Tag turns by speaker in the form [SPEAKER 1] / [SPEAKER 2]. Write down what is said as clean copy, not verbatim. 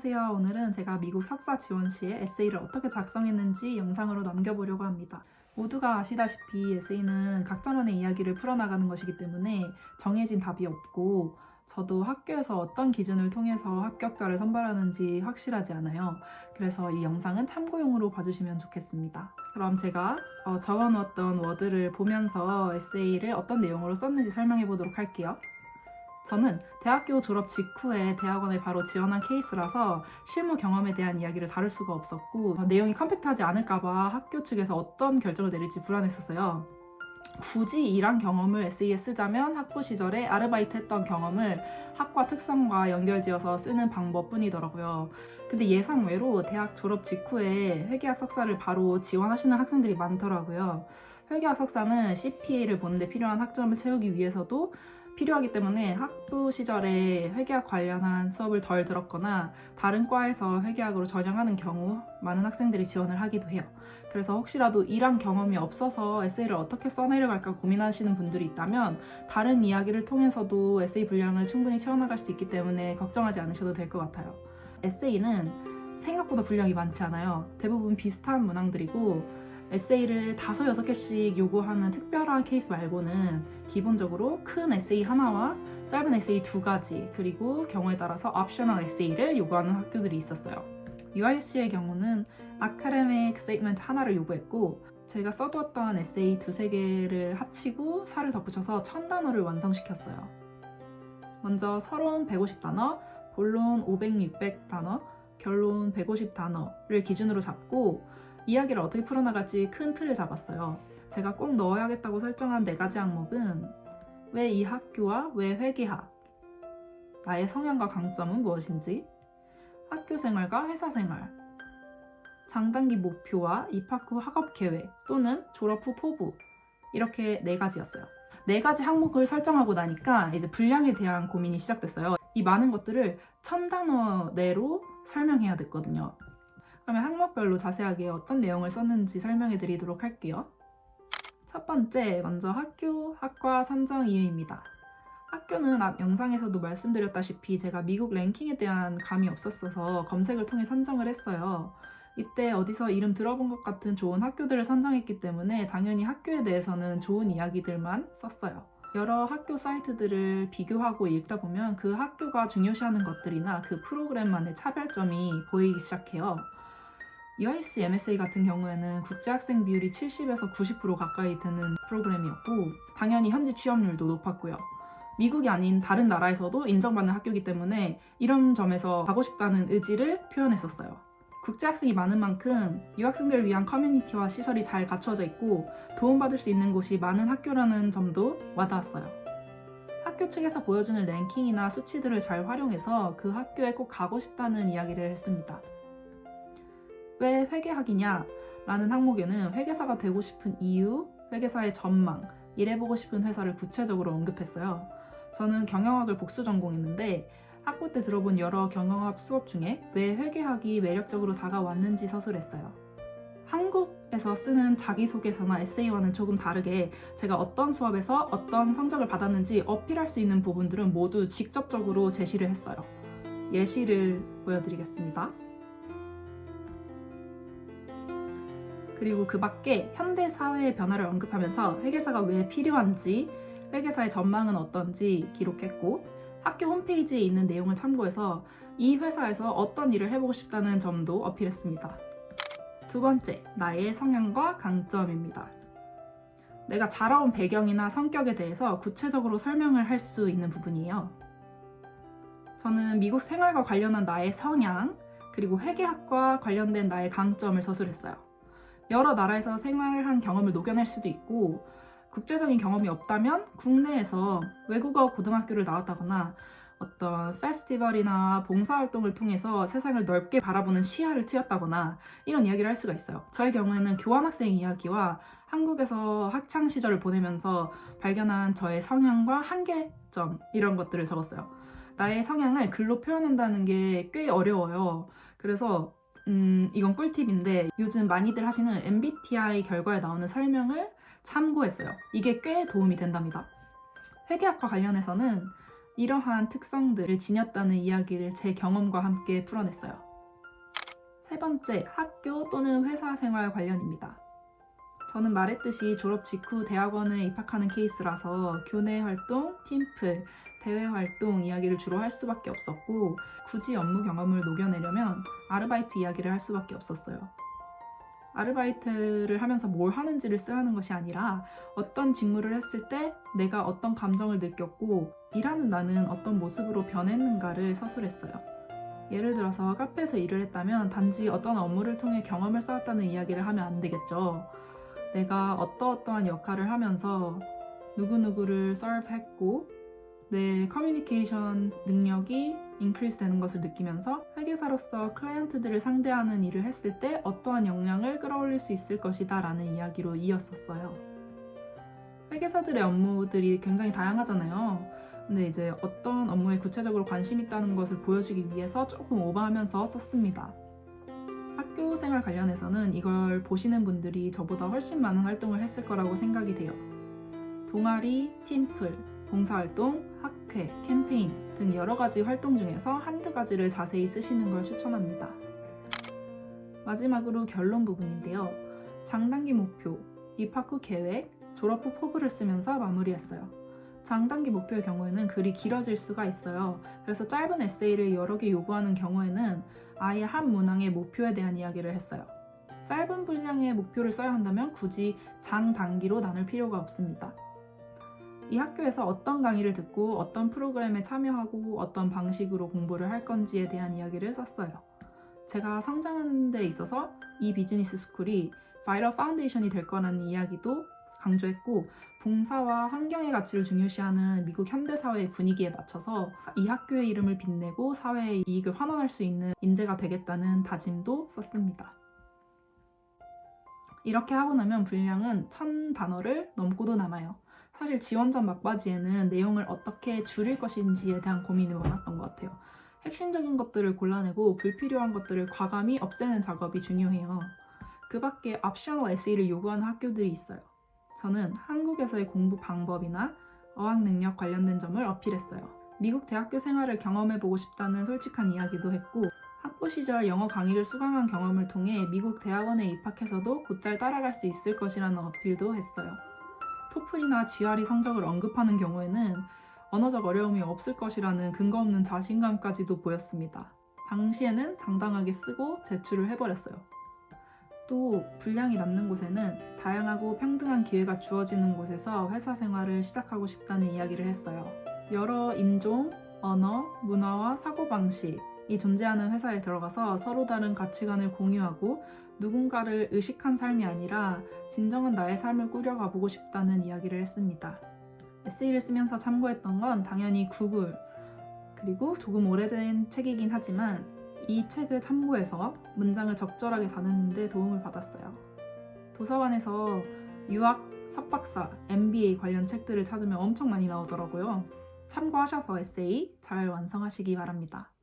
[SPEAKER 1] 안녕하세요. 오늘은 제가 미국 석사 지원 시에 에세이를 어떻게 작성했는지 영상으로 남겨보려고 합니다. 모두가 아시다시피 에세이는 각자만의 이야기를 풀어나가는 것이기 때문에 정해진 답이 없고 저도 학교에서 어떤 기준을 통해서 합격자를 선발하는지 확실하지 않아요. 그래서 이 영상은 참고용으로 봐주시면 좋겠습니다. 그럼 제가 적어놓았던 워드를 보면서 에세이를 어떤 내용으로 썼는지 설명해 보도록 할게요. 저는 대학교 졸업 직후에 대학원에 바로 지원한 케이스라서 실무 경험에 대한 이야기를 다룰 수가 없었고 내용이 컴팩트하지 않을까봐 학교 측에서 어떤 결정을 내릴지 불안했었어요. 굳이 일한 경험을 에세이에 쓰자면 학부 시절에 아르바이트 했던 경험을 학과 특성과 연결지어서 쓰는 방법뿐이더라고요. 근데 예상외로 대학 졸업 직후에 회계학 석사를 바로 지원하시는 학생들이 많더라고요. 회계학 석사는 CPA를 보는데 필요한 학점을 채우기 위해서도 필요하기 때문에 학부 시절에 회계학 관련한 수업을 덜 들었거나 다른 과에서 회계학으로 전향하는 경우 많은 학생들이 지원을 하기도 해요. 그래서 혹시라도 일한 경험이 없어서 에세이를 어떻게 써내려갈까 고민하시는 분들이 있다면 다른 이야기를 통해서도 에세이 분량을 충분히 채워나갈 수 있기 때문에 걱정하지 않으셔도 될 것 같아요. 에세이는 생각보다 분량이 많지 않아요. 대부분 비슷한 문항들이고 에세이를 5, 6개씩 요구하는 특별한 케이스 말고는 기본적으로 큰 에세이 하나와 짧은 에세이 2가지 그리고 경우에 따라서 옵셔널 에세이를 요구하는 학교들이 있었어요. UIC의 경우는 아카데믹 스테이트먼트 하나를 요구했고 제가 써두었던 에세이 2-3개를 합치고 살을 덧붙여서 1000단어를 완성시켰어요. 먼저 서론 150단어, 본론 500, 600단어, 결론 150단어를 기준으로 잡고 이야기를 어떻게 풀어나갈지 큰 틀을 잡았어요. 제가 꼭 넣어야겠다고 설정한 4가지 항목은 왜 이 학교와 왜 회계학, 나의 성향과 강점은 무엇인지, 학교 생활과 회사 생활, 장단기 목표와 입학 후 학업 계획 또는 졸업 후 포부 이렇게 4가지였어요. 4가지 항목을 설정하고 나니까 이제 분량에 대한 고민이 시작됐어요. 이 많은 것들을 1000단어 내로 설명해야 됐거든요. 그러면 항목별로 자세하게 어떤 내용을 썼는지 설명해 드리도록 할게요. 첫 번째, 먼저 학교, 학과 선정 이유입니다. 학교는 앞 영상에서도 말씀드렸다시피 제가 미국 랭킹에 대한 감이 없었어서 검색을 통해 선정을 했어요. 이때 어디서 이름 들어본 것 같은 좋은 학교들을 선정했기 때문에 당연히 학교에 대해서는 좋은 이야기들만 썼어요. 여러 학교 사이트들을 비교하고 읽다 보면 그 학교가 중요시하는 것들이나 그 프로그램만의 차별점이 보이기 시작해요. UIC MSA 같은 경우에는 국제학생 비율이 70에서 90% 가까이 되는 프로그램이었고 당연히 현지 취업률도 높았고요. 미국이 아닌 다른 나라에서도 인정받는 학교이기 때문에 이런 점에서 가고 싶다는 의지를 표현했었어요. 국제학생이 많은 만큼 유학생들을 위한 커뮤니티와 시설이 잘 갖춰져 있고 도움받을 수 있는 곳이 많은 학교라는 점도 와닿았어요. 학교 측에서 보여주는 랭킹이나 수치들을 잘 활용해서 그 학교에 꼭 가고 싶다는 이야기를 했습니다. 왜 회계학이냐? 라는 항목에는 회계사가 되고 싶은 이유, 회계사의 전망, 일해보고 싶은 회사를 구체적으로 언급했어요. 저는 경영학을 복수 전공했는데 학부 때 들어본 여러 경영학 수업 중에 왜 회계학이 매력적으로 다가왔는지 서술했어요. 한국에서 쓰는 자기소개서나 에세이와는 조금 다르게 제가 어떤 수업에서 어떤 성적을 받았는지 어필할 수 있는 부분들은 모두 직접적으로 제시를 했어요. 예시를 보여드리겠습니다. 그리고 그 밖에 현대 사회의 변화를 언급하면서 회계사가 왜 필요한지, 회계사의 전망은 어떤지 기록했고 학교 홈페이지에 있는 내용을 참고해서 이 회사에서 어떤 일을 해보고 싶다는 점도 어필했습니다. 두 번째, 나의 성향과 강점입니다. 내가 자라온 배경이나 성격에 대해서 구체적으로 설명을 할 수 있는 부분이에요. 저는 미국 생활과 관련한 나의 성향, 그리고 회계학과 관련된 나의 강점을 서술했어요. 여러 나라에서 생활을 한 경험을 녹여낼 수도 있고 국제적인 경험이 없다면 국내에서 외국어 고등학교를 나왔다거나 어떤 페스티벌이나 봉사활동을 통해서 세상을 넓게 바라보는 시야를 트였다거나 이런 이야기를 할 수가 있어요. 저의 경우에는 교환학생 이야기와 한국에서 학창시절을 보내면서 발견한 저의 성향과 한계점 이런 것들을 적었어요. 나의 성향을 글로 표현한다는 게 꽤 어려워요. 그래서 이건 꿀팁인데 요즘 많이들 하시는 MBTI 결과에 나오는 설명을 참고했어요. 이게 꽤 도움이 된답니다. 회계학과 관련해서는 이러한 특성들을 지녔다는 이야기를 제 경험과 함께 풀어냈어요. 세 번째, 학교 또는 회사 생활 관련입니다. 저는 말했듯이 졸업 직후 대학원에 입학하는 케이스라서 교내 활동, 팀플, 대외 활동 이야기를 주로 할 수밖에 없었고 굳이 업무 경험을 녹여내려면 아르바이트 이야기를 할 수밖에 없었어요. 아르바이트를 하면서 뭘 하는지를 쓰라는 것이 아니라 어떤 직무를 했을 때 내가 어떤 감정을 느꼈고 일하는 나는 어떤 모습으로 변했는가를 서술했어요. 예를 들어서 카페에서 일을 했다면 단지 어떤 업무를 통해 경험을 쌓았다는 이야기를 하면 안 되겠죠. 내가 어떠어떠한 역할을 하면서 누구누구를 서브했고 내 커뮤니케이션 능력이 인크리스 되는 것을 느끼면서 회계사로서 클라이언트들을 상대하는 일을 했을 때 어떠한 역량을 끌어올릴 수 있을 것이다 라는 이야기로 이었었어요. 회계사들의 업무들이 굉장히 다양하잖아요. 근데 이제 어떤 업무에 구체적으로 관심 있다는 것을 보여주기 위해서 조금 오버하면서 썼습니다. 학교 생활 관련해서는 이걸 보시는 분들이 저보다 훨씬 많은 활동을 했을 거라고 생각이 돼요. 동아리, 팀플, 봉사활동, 학회, 캠페인 등 여러 가지 활동 중에서 한두 가지를 자세히 쓰시는 걸 추천합니다. 마지막으로 결론 부분인데요. 장단기 목표, 입학 후 계획, 졸업 후 포부를 쓰면서 마무리했어요. 장단기 목표의 경우에는 글이 길어질 수가 있어요. 그래서 짧은 에세이를 여러 개 요구하는 경우에는 아예 한 문항의 목표에 대한 이야기를 했어요. 짧은 분량의 목표를 써야 한다면 굳이 장단기로 나눌 필요가 없습니다. 이 학교에서 어떤 강의를 듣고 어떤 프로그램에 참여하고 어떤 방식으로 공부를 할 건지에 대한 이야기를 썼어요. 제가 성장하는 데 있어서 이 비즈니스 스쿨이 바이럴 파운데이션이 될 거라는 이야기도 강조했고 봉사와 환경의 가치를 중요시하는 미국 현대사회의 분위기에 맞춰서 이 학교의 이름을 빛내고 사회의 이익을 환원할 수 있는 인재가 되겠다는 다짐도 썼습니다. 이렇게 하고 나면 분량은 1000단어를 넘고도 남아요. 사실 지원전 막바지에는 내용을 어떻게 줄일 것인지에 대한 고민이 많았던 것 같아요. 핵심적인 것들을 골라내고 불필요한 것들을 과감히 없애는 작업이 중요해요. 그 밖에 옵셔널 에세이를 요구하는 학교들이 있어요. 저는 한국에서의 공부 방법이나 어학 능력 관련된 점을 어필했어요. 미국 대학교 생활을 경험해보고 싶다는 솔직한 이야기도 했고 학부 시절 영어 강의를 수강한 경험을 통해 미국 대학원에 입학해서도 곧잘 따라갈 수 있을 것이라는 어필도 했어요. 토플이나 GRE 성적을 언급하는 경우에는 언어적 어려움이 없을 것이라는 근거 없는 자신감까지도 보였습니다. 당시에는 당당하게 쓰고 제출을 해버렸어요. 또 분량이 남는 곳에는 다양하고 평등한 기회가 주어지는 곳에서 회사 생활을 시작하고 싶다는 이야기를 했어요. 여러 인종, 언어, 문화와 사고방식이 존재하는 회사에 들어가서 서로 다른 가치관을 공유하고 누군가를 의식한 삶이 아니라 진정한 나의 삶을 꾸려가 보고 싶다는 이야기를 했습니다. 에세이를 쓰면서 참고했던 건 당연히 구글, 그리고 조금 오래된 책이긴 하지만 이 책을 참고해서 문장을 적절하게 다듬는 데 도움을 받았어요. 도서관에서 유학, 석박사, MBA 관련 책들을 찾으면 엄청 많이 나오더라고요. 참고하셔서 에세이 잘 완성하시기 바랍니다.